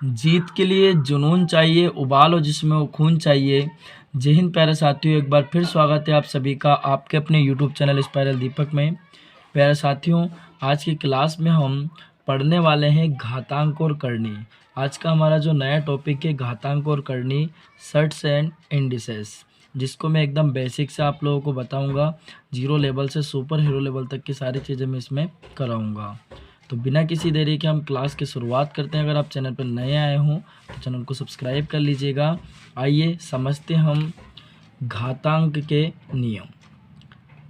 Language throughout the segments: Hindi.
जीत के लिए जुनून चाहिए, उबाल हो जिसमें वो खून चाहिए। जय हिंद प्यारे साथियों, एक बार फिर स्वागत है आप सभी का आपके अपने YouTube चैनल स्पाइरल दीपक में। प्यारे साथियों, आज की क्लास में हम पढ़ने वाले हैं घातांक और करनी। आज का हमारा जो नया टॉपिक है घातांक और करनी, सर्ट्स एंड इंडिसेस, जिसको मैं एकदम बेसिक से आप लोगों को बताऊंगा। जीरो लेवल से सुपर हीरो लेवल तक की सारी चीज़ें मैं इसमें कराऊंगा। तो बिना किसी देरी के हम क्लास की शुरुआत करते हैं। अगर आप चैनल पर नए आए हों तो चैनल को सब्सक्राइब कर लीजिएगा। आइए समझते हम घातांक के नियम,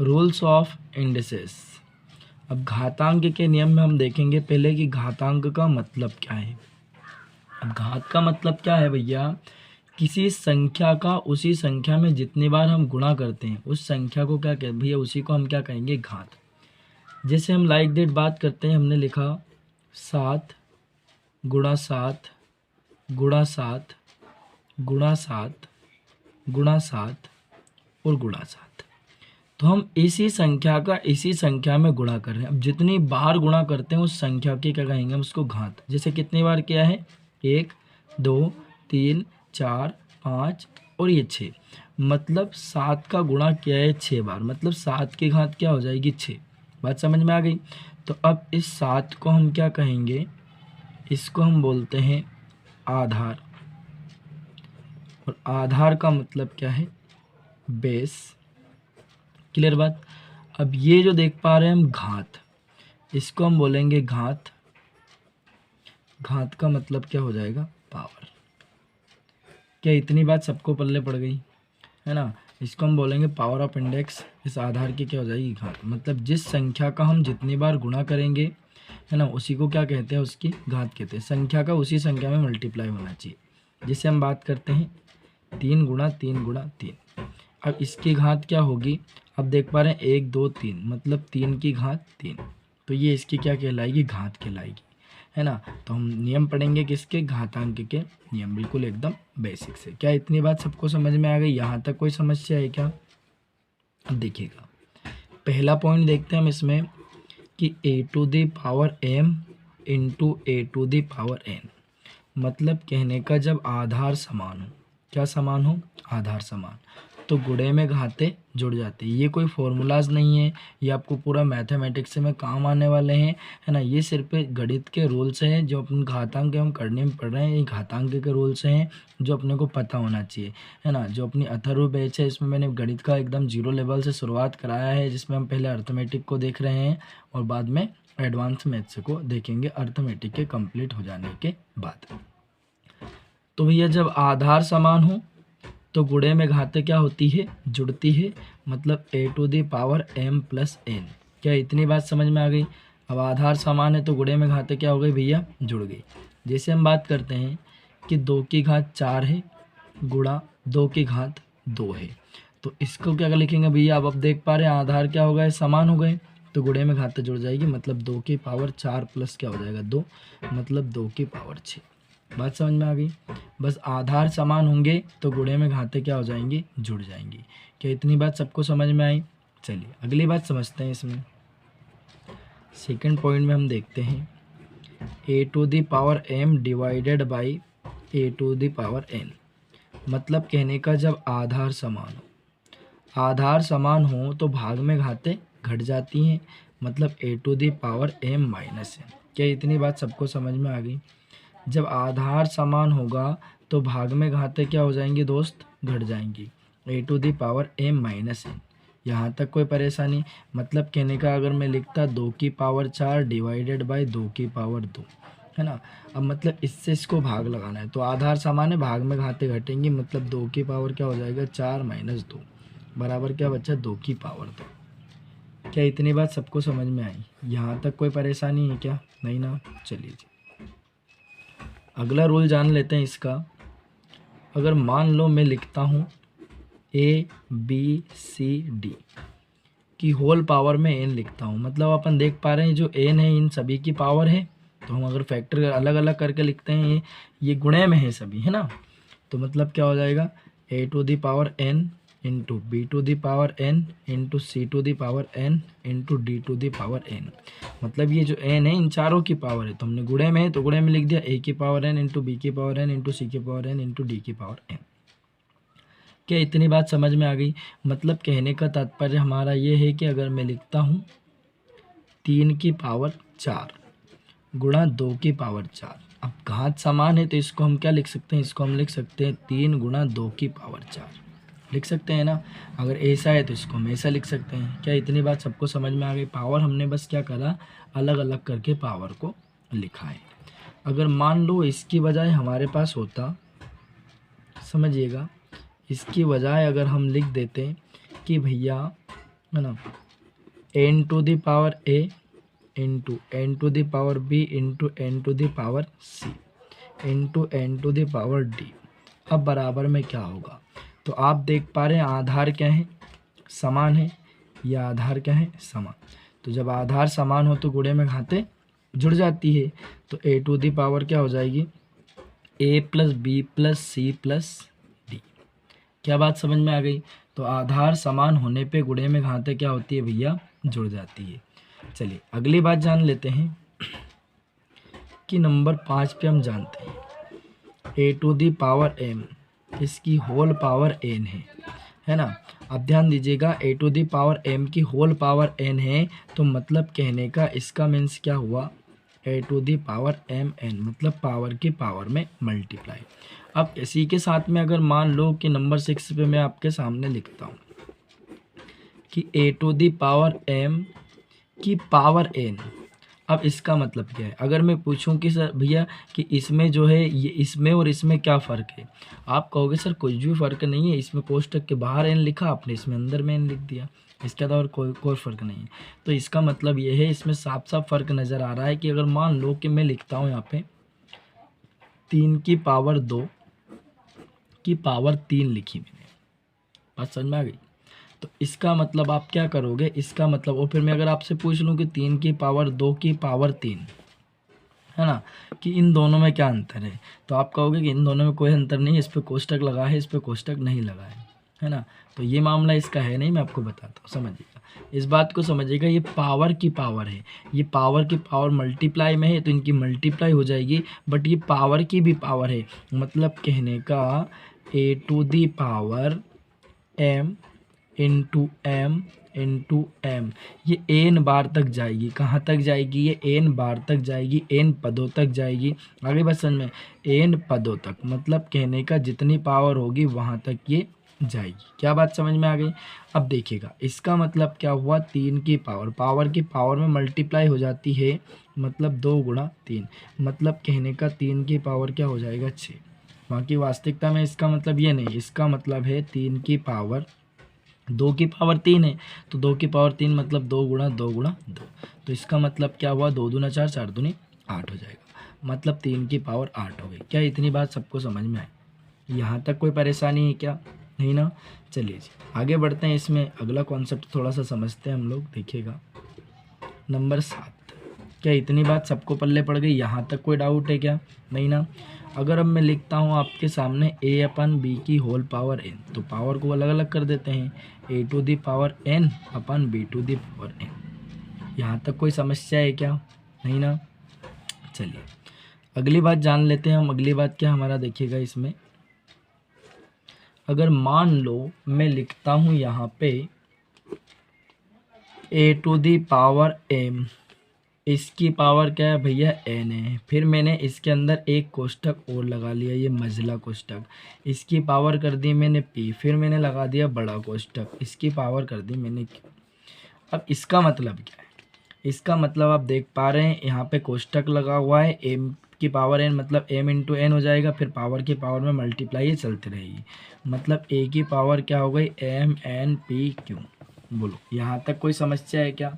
रूल्स ऑफ इंडिसेस। अब घातांक के नियम में हम देखेंगे पहले कि घातांक का मतलब क्या है। अब घात का मतलब क्या है भैया, किसी संख्या का उसी संख्या में जितनी बार हम गुणा करते हैं उस संख्या को क्या कहते हैं भैया, उसी को हम क्या कहेंगे, घात। जैसे हम लाइक दैट बात करते हैं, हमने लिखा 7 गुणा 7 गुणा 7 गुणा 7 गुणा 7 और गुणा 7। तो हम इसी संख्या का इसी संख्या में गुणा कर रहे हैं। अब जितनी बार गुणा करते हैं उस संख्या की क्या कहेंगे हम, उसको घात। जैसे कितनी बार किया है, 1 2 3 4 5 और ये 6, मतलब 7 का गुणा किया है 6 बार, मतलब 7 की घात क्या हो जाएगी, 6। बात समझ में आ गई। तो अब इस 7 को हम क्या कहेंगे, इसको हम बोलते हैं आधार। और आधार का मतलब क्या है, बेस। क्लियर बात। अब ये जो देख पा रहे हैं हम घात, इसको हम बोलेंगे घात। घात का मतलब क्या हो जाएगा, पावर। क्या इतनी बात सबको पल्ले पड़ गई है ना। इसको हम बोलेंगे पावर ऑफ इंडेक्स। इस आधार की क्या हो जाएगी, घात। मतलब जिस संख्या का हम जितनी बार गुणा करेंगे है ना, उसी को क्या कहते हैं, उसकी घात कहते हैं। संख्या का उसी संख्या में मल्टीप्लाई होना चाहिए। जिसे हम बात करते हैं 3 गुणा 3 गुणा 3। अब इसकी घात क्या होगी, अब देख पा रहे हैं 1 2 3, मतलब 3 की घात 3। तो ये इसकी क्या कहलाएगी, घात कहलाएगी, है ना। तो हम नियम पढ़ेंगे किसके, घातांक के नियम, बिल्कुल एकदम बेसिक से। क्या इतनी बात सबको समझ में आ गई, यहाँ तक कोई समस्या है क्या। अब देखिएगा, पहला पॉइंट देखते हैं हम इसमें कि a⁴m इंटू a⁴n, मतलब कहने का जब आधार समान हो, क्या समान हो, आधार समान, तो गुणे में घाते जुड़ जाते हैं। ये कोई फॉर्मूलाज नहीं है, ये आपको पूरा मैथमेटिक्स में काम आने वाले हैं, है ना। ये सिर्फ गणित के रूल्स हैं जो अपन घातांक हम करने में पढ़ रहे हैं। ये घातांक के रूल्स हैं जो अपने को पता होना चाहिए, है ना। जो अपनी अथर्व बैच है, इसमें मैंने गणित का एकदम जीरो लेवल से शुरुआत कराया है, जिसमें हम पहले अर्थमेटिक को देख रहे हैं और बाद में एडवांस मैथ्स को देखेंगे अर्थमेटिक के कंप्लीट हो जाने के बाद। तो भैया जब आधार समान हो तो गुणे में घातें क्या होती है, जुड़ती है, मतलब a⁴m + n। क्या इतनी बात समझ में आ गई। अब आधार समान है तो गुणे में घातें क्या हो गई भैया, जुड़ गई। जैसे हम बात करते हैं कि 2 की घात 4 है गुणा 2 की घात 2 है, तो इसको क्या लिखेंगे भैया। अब देख पा रहे हैं आधार क्या हो गए, समान हो गए, तो गुणे में घातें जुड़ जाएगी, मतलब 2 की पावर 4 प्लस क्या हो जाएगा 2, मतलब 2 की पावर 6। बात समझ में आ गई। बस आधार समान होंगे तो गुणे में घातें क्या हो जाएंगी, जुड़ जाएंगी। क्या इतनी बात सबको समझ में आई। चलिए अगली बात समझते हैं। इसमें सेकंड पॉइंट में हम देखते हैं a⁴m डिवाइडेड बाई a⁴n, मतलब कहने का जब आधार समान हो, आधार समान हो तो भाग में घातें घट जाती हैं, मतलब a⁴m - n। क्या इतनी बात सबको समझ में आ गई। जब आधार समान होगा तो भाग में घातें क्या हो जाएंगी दोस्त, घट जाएंगी, a⁴m - n। यहाँ तक कोई परेशानी। मतलब कहने का अगर मैं लिखता 2 की पावर 4 डिवाइडेड बाय 2 की पावर 2, है ना। अब मतलब इससे इसको भाग लगाना है, तो आधार समान है, भाग में घातें घटेंगी, मतलब 2 की पावर क्या हो जाएगा, 4 - 2 बराबर क्या बच्चा, 2 की पावर 2। क्या इतनी बात सबको समझ में आई। यहाँ तक कोई परेशानी है क्या, नहीं ना। चलिए अगला रूल जान लेते हैं इसका। अगर मान लो मैं लिखता हूँ ABCD की होल पावर में n लिखता हूँ, मतलब अपन देख पा रहे हैं जो n है इन सभी की पावर है। तो हम अगर फैक्टर अलग अलग करके लिखते हैं, ये गुणे में है सभी, है ना। तो मतलब क्या हो जाएगा, a⁴n into b to the power n into c to the power n into d to the power n. मतलब ये जो एन है इन चारों की पावर है, तो हमने गुणे में है तो गुणे में लिख दिया ए की पावर एन इंटू बी की पावर एन इंटू सी की पावर एन इंटू डी की पावर एन। क्या इतनी बात समझ में आ गई? मतलब कहने का तात्पर्य हमारा ये है कि अगर मैं लिखता हूँ 3 की पावर 4 गुणा 2 की पावर 4, अब घात समान है तो इसको हम क्या लिख सकते हैं, इसको हम लिख सकते हैं 3 गुणा 2 की पावर 4 लिख सकते हैं ना। अगर ऐसा है तो इसको हम ऐसा लिख सकते हैं। क्या इतनी बात सबको समझ में आ गई? पावर हमने बस क्या करा, अलग अलग करके पावर को लिखा है। अगर मान लो इसकी बजाय हमारे पास होता, समझिएगा, इसकी बजाय अगर हम लिख देते कि भैया है ना n to the power a into n to the power b into n to the power c into n to the power d, अब बराबर में क्या होगा? तो आप देख पा रहे हैं आधार क्या है, समान है, या आधार क्या है, समान। तो जब आधार समान हो तो गुणे में घातें जुड़ जाती है, तो ए टू दी पावर क्या हो जाएगी, A plus B plus C plus D. क्या बात समझ में आ गई? तो आधार समान होने पे गुणे में घातें क्या होती है भैया, जुड़ जाती है। चलिए अगली बात जान लेते हैं कि नंबर 5 पे हम जानते हैं a to the power m, इसकी होल पावर एन है ना। अब ध्यान दीजिएगा, a to the power m की होल पावर एन है, तो मतलब कहने का इसका मीन्स क्या हुआ, a to the power m n, मतलब पावर की पावर में मल्टीप्लाई। अब इसी के साथ में अगर मान लो कि नंबर 6 पे मैं आपके सामने लिखता हूँ कि ए टू दी पावर एम की पावर एन, अब इसका मतलब क्या है? अगर मैं पूछूं कि सर भैया कि इसमें जो है ये इसमें और इसमें क्या फ़र्क है, आप कहोगे सर कुछ भी फ़र्क नहीं है, इसमें कोष्टक के बाहर एन लिखा आपने, इसमें अंदर में एन लिख दिया, इसके अलावा कोई फ़र्क नहीं है। तो इसका मतलब ये है, इसमें साफ साफ फ़र्क नज़र आ रहा है कि अगर मान लो कि मैं लिखता हूँ यहाँ पे 3 की पावर 2 की पावर 3 लिखी मैंने, बात समझ में आ गई? तो इसका मतलब आप क्या करोगे, इसका मतलब, और फिर मैं अगर आपसे पूछ लूँ कि 3 की पावर 2 की पावर 3 है ना, कि इन दोनों में क्या अंतर है, तो आप कहोगे कि इन दोनों में कोई अंतर नहीं है, इस पर कोष्टक लगा है, इस पर कोष्टक नहीं लगा है ना। तो ये मामला इसका है नहीं, मैं आपको बताता हूँ, समझिएगा इस बात को, समझिएगा। ये पावर की पावर है, ये पावर की पावर मल्टीप्लाई में है तो इनकी मल्टीप्लाई हो जाएगी, बट ये पावर की भी पावर है, मतलब कहने का a to the power m into m, ये एन बार तक जाएगी। कहाँ तक जाएगी? ये एन बार तक जाएगी, एन पदों तक जाएगी। आगे बात समझ में, एन पदों तक, मतलब कहने का जितनी पावर होगी वहाँ तक ये जाएगी। क्या बात समझ में आ गई? अब देखिएगा इसका मतलब क्या हुआ, 3 की पावर की पावर में मल्टीप्लाई हो जाती है, मतलब 2 गुणा 3, मतलब कहने का 3 की पावर क्या हो जाएगा, 6। बाकी वास्तविकता में इसका मतलब ये नहीं, इसका मतलब है 3 की पावर 2 की पावर 3 है, तो 2 की पावर 3 मतलब 2 गुणा 2 गुणा 2, तो इसका मतलब क्या हुआ, 2 दूना 4, 4 दूनी 8 हो जाएगा, मतलब 3 की पावर 8 हो गई। क्या इतनी बात सबको समझ में आई? यहाँ तक कोई परेशानी है क्या? नहीं ना। चलिए जी आगे बढ़ते हैं, इसमें अगला कॉन्सेप्ट थोड़ा सा समझते हैं हम लोग। देखिएगा नंबर 7, क्या इतनी बात सबको पल्ले पड़ गई? यहाँ तक कोई डाउट है क्या? नहीं ना। अगर अब मैं लिखता हूँ आपके सामने a अपन बी की होल पावर n, तो पावर को अलग अलग कर देते हैं, a to the power n upon b to the power n। यहाँ तक कोई समस्या है क्या? नहीं ना। चलिए अगली बात जान लेते हैं हम। अगली बात क्या हमारा, देखिएगा इसमें अगर मान लो मैं लिखता हूँ यहाँ पे a to the power m, इसकी पावर क्या है भैया, n है, फिर मैंने इसके अंदर एक कोष्टक और लगा लिया, ये मझला कोष्टक, इसकी पावर कर दी मैंने p, फिर मैंने लगा दिया बड़ा कोष्टक, इसकी पावर कर दी मैंने q। अब इसका मतलब क्या है? इसका मतलब आप देख पा रहे हैं यहाँ पे कोष्टक लगा हुआ है, m की पावर n, मतलब m इंटू n हो जाएगा, फिर पावर की पावर में मल्टीप्लाई चलती रहेगी, मतलब a की पावर क्या हो गई, m n p q। बोलो यहाँ तक कोई समस्या है क्या?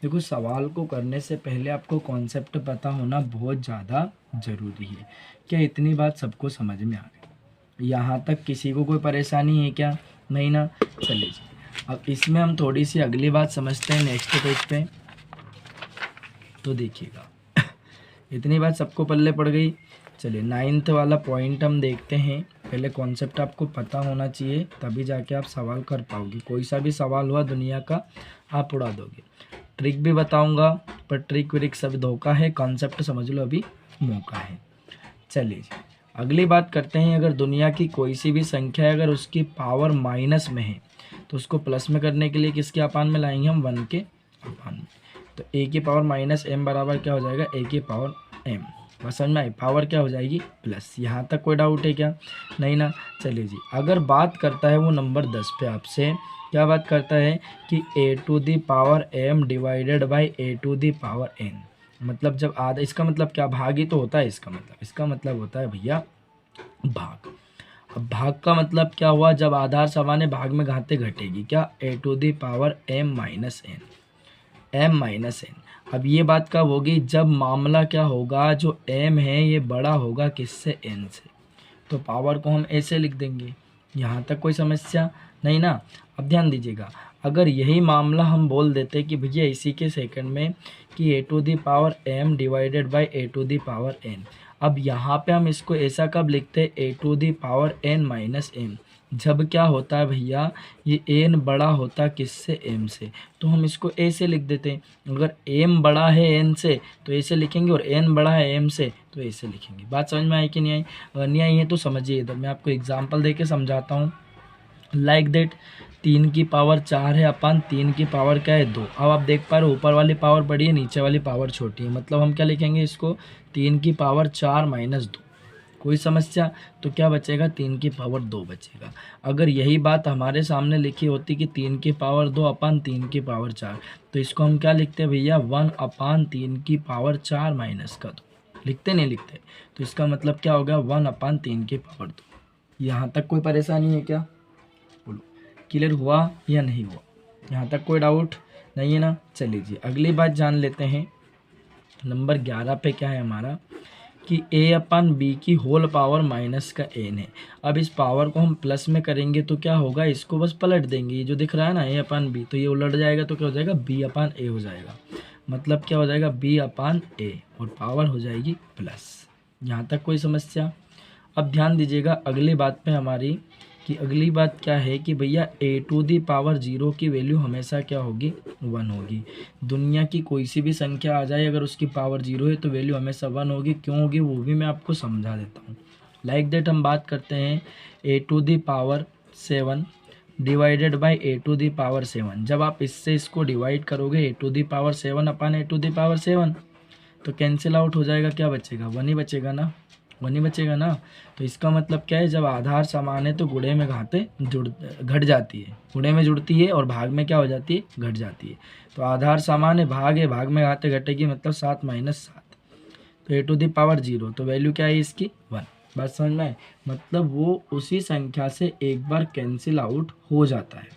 देखो सवाल को करने से पहले आपको कॉन्सेप्ट पता होना बहुत ज़्यादा ज़रूरी है। क्या इतनी बात सबको समझ में आ गई? यहाँ तक किसी को कोई परेशानी है क्या? नहीं ना। चलिए जी अब इसमें हम थोड़ी सी अगली बात समझते हैं नेक्स्ट पेज पे। तो देखिएगा इतनी बात सबको पल्ले पड़ गई। चलिए 9th वाला पॉइंट हम देखते हैं। पहले कॉन्सेप्ट आपको पता होना चाहिए, तभी जाके आप सवाल कर पाओगे। कोई सा भी सवाल हुआ दुनिया का आप उड़ा दोगे। ट्रिक भी बताऊंगा, पर ट्रिक व्रिक सब धोखा है, कॉन्सेप्ट समझ लो अभी मौका है। चलिए अगली बात करते हैं। अगर दुनिया की कोई सी भी संख्या है, अगर उसकी पावर माइनस में है तो उसको प्लस में करने के लिए किसके अपान में लाएंगे हम? 1 के अपान में। तो a की पावर माइनस m बराबर क्या हो जाएगा? a की पावर m। बस समझ में आई? पावर क्या हो जाएगी? प्लस। यहाँ तक कोई डाउट है क्या? नहीं ना। चलिए जी, अगर बात करता है वो नंबर 10 पे आपसे, क्या बात करता है कि a to the power m divided by a to the power n, मतलब जब आधा, इसका मतलब क्या? भाग ही तो होता है। इसका मतलब होता है भैया भाग। अब भाग का मतलब क्या हुआ? जब आधार समान है, भाग में घाते घटेगी क्या? a to the power m minus n। अब ये बात कब होगी? जब मामला क्या होगा, जो m है ये बड़ा होगा किससे? n से। तो पावर को हम ऐसे लिख देंगे। यहाँ तक कोई समस्या नहीं ना। अब ध्यान दीजिएगा, अगर यही मामला हम बोल देते कि भैया इसी के सेकंड में कि a to the power m divided by a to the power n, अब यहाँ पे हम इसको ऐसा कब लिखते? a to the power n minus m। जब क्या होता है भैया, ये n बड़ा होता किससे? m से। तो हम इसको a से लिख देते हैं। अगर m बड़ा है n से तो ऐसे लिखेंगे, और n बड़ा है m से तो ऐसे लिखेंगे। बात समझ में आई कि नहीं आई? अगर नहीं आई है तो समझिए, इधर मैं आपको एग्जाम्पल दे के समझाता हूँ। लाइक दैट 3 की पावर 4 है अपान 3 की पावर क्या है? 2। अब आप देख पा रहे हो ऊपर वाली पावर बड़ी है, नीचे वाली पावर छोटी है, मतलब हम क्या लिखेंगे इसको? 3 की पावर 4 माइनस 2। कोई समस्या? तो क्या बचेगा? 3 की पावर 2 बचेगा। अगर यही बात हमारे सामने लिखी होती कि 3 की पावर 2 अपान 3 की पावर 4, तो इसको हम क्या लिखते हैं भैया? 1 अपान 3 की पावर 4 माइनस का 2। लिखते नहीं लिखते? तो इसका मतलब क्या होगा? 1 अपान 3 की पावर 2। यहाँ तक कोई परेशानी है क्या? बोलो, क्लियर हुआ या नहीं हुआ? यहाँ तक कोई डाउट नहीं है ना। चलिए जी, अगली बात जान लेते हैं। नंबर 11 पे क्या है हमारा कि a अपन b की होल पावर माइनस का n है। अब इस पावर को हम प्लस में करेंगे तो क्या होगा? इसको बस पलट देंगे, ये जो दिख रहा है ना a अपन b, तो ये उलट जाएगा तो क्या हो जाएगा? b अपन a हो जाएगा। मतलब क्या हो जाएगा? b अपन a, और पावर हो जाएगी प्लस। यहाँ तक कोई समस्या? अब ध्यान दीजिएगा अगली बात पे हमारी, कि अगली बात क्या है कि भैया a टू दी पावर 0 की वैल्यू हमेशा क्या होगी? 1 होगी। दुनिया की कोई सी भी संख्या आ जाए, अगर उसकी पावर 0 है तो वैल्यू हमेशा 1 होगी। क्यों होगी वो भी मैं आपको समझा देता हूँ। लाइक दैट हम बात करते हैं a to the power 7 divided by a to the power 7। जब आप इससे इसको डिवाइड करोगे a to the power 7 upon a to the power 7, तो कैंसिल आउट हो जाएगा। क्या बचेगा? 1 ही बचेगा ना। 1 ही बचेगा ना। तो इसका मतलब क्या है? जब आधार समान है तो गुणे में घाते घट जाती है, गुणे में जुड़ती है, और भाग में क्या हो जाती है? घट जाती है। तो आधार समान है, भाग में घाते घटेगी, मतलब 7 माइनस 7। तो a टू दी पावर 0, तो वैल्यू क्या है इसकी? 1। बात समझ में आए? मतलब वो उसी संख्या से एक बार कैंसिल आउट हो जाता है।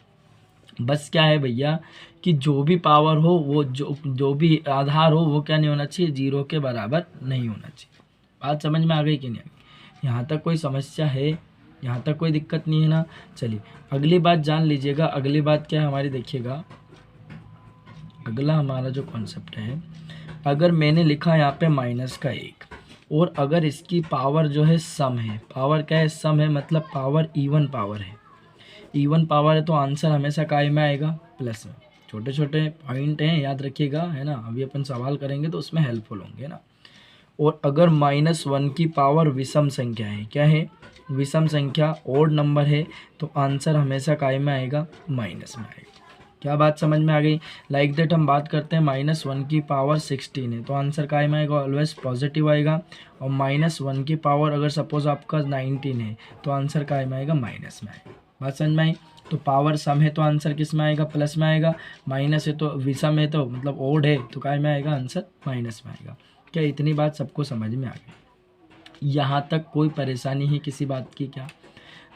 बस क्या है भैया कि जो भी पावर हो, वो जो भी आधार हो, वो क्या नहीं होना चाहिए? 0 के बराबर नहीं होना चाहिए। बात समझ में आ गई कि नहीं आ गई? यहाँ तक कोई समस्या है? यहाँ तक कोई दिक्कत नहीं है ना। चलिए अगली बात जान लीजिएगा। अगली बात क्या है हमारी? देखिएगा अगला हमारा जो कॉन्सेप्ट है, अगर मैंने लिखा यहाँ पे माइनस का 1, और अगर इसकी पावर जो है सम है, पावर क्या है? सम है, मतलब पावर इवन पावर है। इवन पावर है तो आंसर हमेशा काय में आएगा? प्लस में। छोटे छोटे पॉइंट हैं, याद रखिएगा, है ना। अभी अपन सवाल करेंगे तो उसमें हेल्पफुल होंगे ना। और अगर -1 की पावर विषम संख्या है, क्या है? विषम संख्या, ओड नंबर है, तो आंसर हमेशा काय में आएगा? माइनस में आएगा। क्या बात समझ में आ गई? लाइक दैट हम बात करते हैं -1 की पावर 16 है, तो आंसर काय में आएगा? ऑलवेज पॉजिटिव आएगा। और -1 की पावर अगर सपोज आपका 19 है, तो आंसर काय में आएगा? माइनस में आएगा। बात समझ में आई? तो पावर सम है तो आंसर किस में आएगा? प्लस में आएगा। माइनस है तो विषम है, तो मतलब ओड है, तो काय में आएगा? आंसर माइनस में आएगा। क्या इतनी बात सबको समझ में आ गई? यहाँ तक कोई परेशानी है किसी बात की? क्या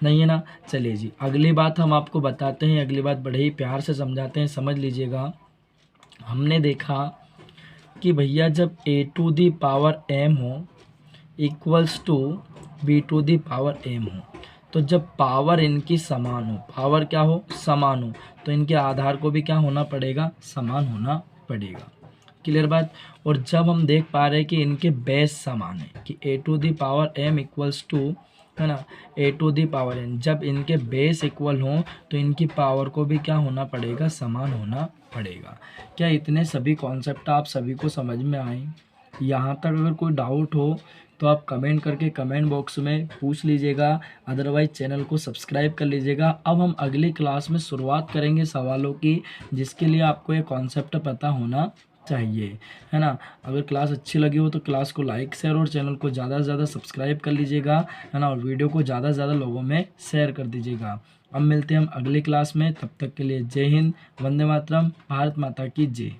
नहीं है ना। चलिए जी, अगली बात हम आपको बताते हैं। अगली बात बड़े ही प्यार से समझाते हैं, समझ लीजिएगा। हमने देखा कि भैया जब a to the power m हो equals to b to the power m हो, तो जब पावर इनकी समान हो, पावर क्या हो? समान हो, तो इनके आधार को भी क्या होना पड़ेगा? समान होना पड़ेगा। क्लियर बात। और जब हम देख पा रहे हैं कि इनके बेस समान है कि a to the power m equals to, है ना, a to the power n, जब इनके बेस इक्वल हों तो इनकी पावर को भी क्या होना पड़ेगा, समान होना पड़ेगा। क्या इतने सभी कॉन्सेप्ट आप सभी को समझ में आए? यहाँ तक अगर कोई डाउट हो तो आप कमेंट करके कमेंट बॉक्स में पूछ लीजिएगा, अदरवाइज चैनल को सब्सक्राइब कर लीजिएगा। अब हम अगली क्लास में शुरुआत करेंगे सवालों की, जिसके लिए आपको ये कॉन्सेप्ट पता होना चाहिए, है ना। अगर क्लास अच्छी लगी हो तो क्लास को लाइक शेयर और चैनल को ज़्यादा से ज़्यादा सब्सक्राइब कर लीजिएगा, है ना, और वीडियो को ज़्यादा से ज़्यादा लोगों में शेयर कर दीजिएगा। अब मिलते हैं हम अगली क्लास में, तब तक के लिए जय हिंद, वंदे मातरम, भारत माता की जय।